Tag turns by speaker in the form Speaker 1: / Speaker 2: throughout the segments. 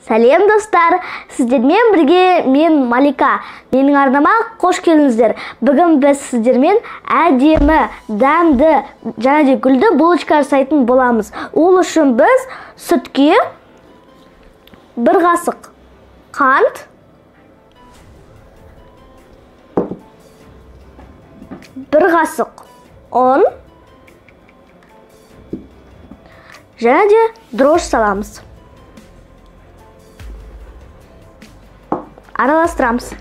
Speaker 1: Сәлем достар, сіздермен бірге мен Малика. Менің арнама қош келдіңіздер. Бүгін біз сіздермен әдемі, дәмді және гүлді булочка жасайтын боламыз. Ол үшін біз сүтке 1 қасық қант, 1 қасық ұн және де дрожж саламыз. Араластырамыз.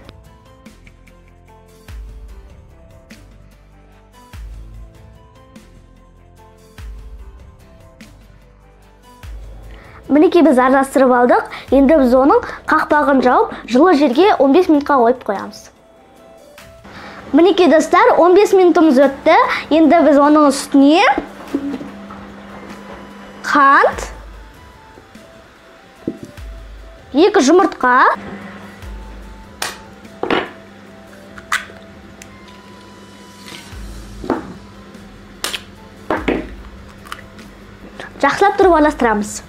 Speaker 1: Мінекей біз араластырып алдық. Енді біз оның қақпағын жауып, жылы жерге 15 минутқа қойып қоямыз. Мінекей достар, 15 минутымыз өтті. Енді біз оның үстіне қант, 2 жұмыртқа, жақсылап тұрып араластырамыз.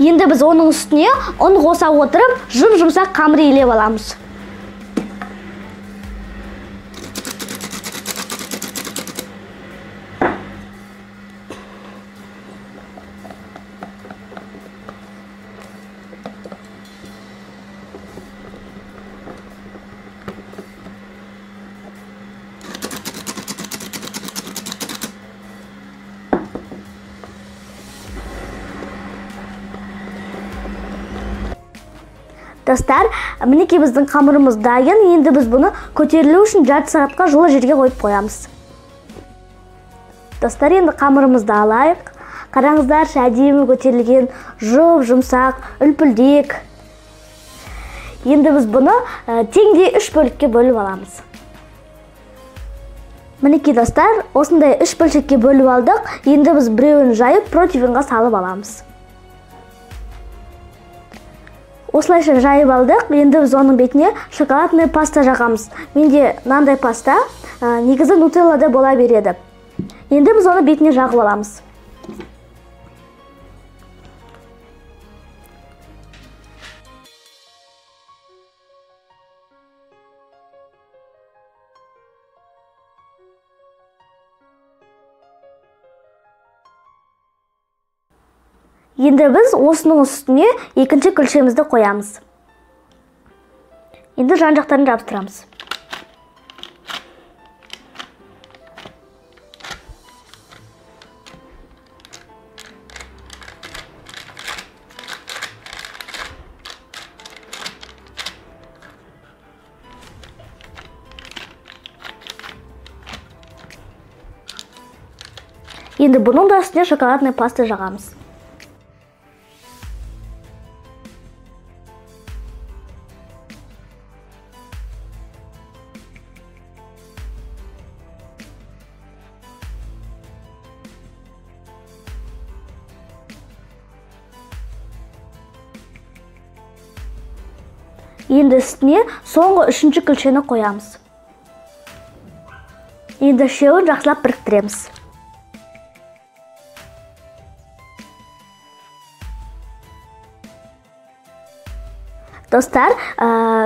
Speaker 1: Енді біз оның үстіне ұн қоса отырып, жұмсақ қамыр илеп аламыз. Достар, мінекей біздің қамырымыз дайын. Енді біз бұны көтерілу үшін жарты сағатқа жылы жерге қойып қоямыз. Достар, енді қамырымызды алайық. Қараңыздар, әдемі көтерілген, жұмсақ, үлпілдек. Енді біз бұны теңдей 3 бөлікке бөліп аламыз. Мінекей достар, осындай 3 бөлшекке бөліп алдық. Енді біз біреуін жайып, противенға салып аламыз. Осылайша жайып алдық. Енді біз оның бетіне шоколадный паста жағамыз. Менде мынандай паста, негізі нутеллада бола береді. Енді біз оны бетіне жағып аламыз. Енді біз осының үстіне екінші күлшемізді қоямыз. Енді жан-жақтарын жабыстырамыз. Енді бұның да үстіне шоколадный паста жағамыз. Енді үстіне соңғы 3-ші күлшені қоямыз. Енді үшеуін жақсылап біріктіреміз. Достар,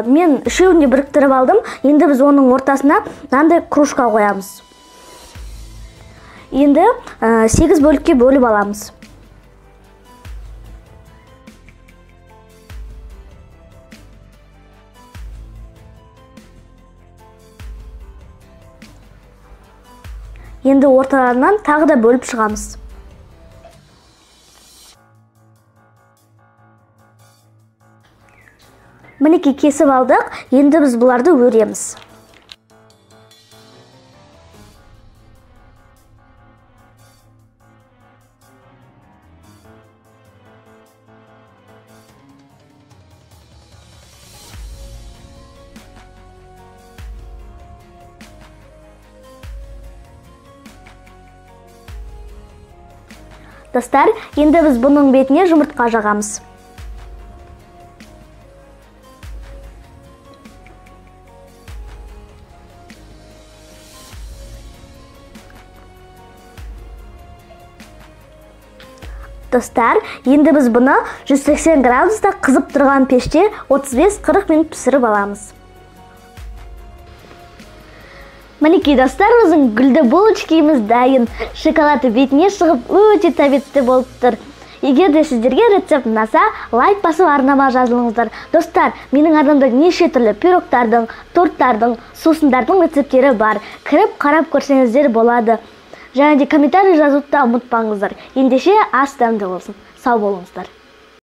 Speaker 1: мен үшеуін де біріктіріп алдым. Енді біз оның ортасына мынандай кружка қоямыз. Енді 8 бөлікке бөліп аламыз. Енді орталарынан тағы да бөліп шығамыз. Мінекей кесіп алдық. Енді біз бұларды өреміз. Достар, енді біз бұның бетіне жұмыртқа жағамыз. достар, енді біз бұны 180 градуста қызып тұрған пеште 35-40 минут пісіріп аламыз. Мінекей достар, біздің гүлді булочкамыз дайын. Шоколады бетіне шығып өте тәбетті болып тұр. Егер де сіздерге рецепт ұнаса, лайк басып арнама жазылыңыздар. Достар, менің арнамда неше түрлі пирогтардың, торттардың, сусындардың рецепттері бар. Кіріп қарап көрсеңіздер болады. Және де комментарий жазуды да ұмытпаңыздар. Ендеше ас дәмді болсын. Сау болыңыздар.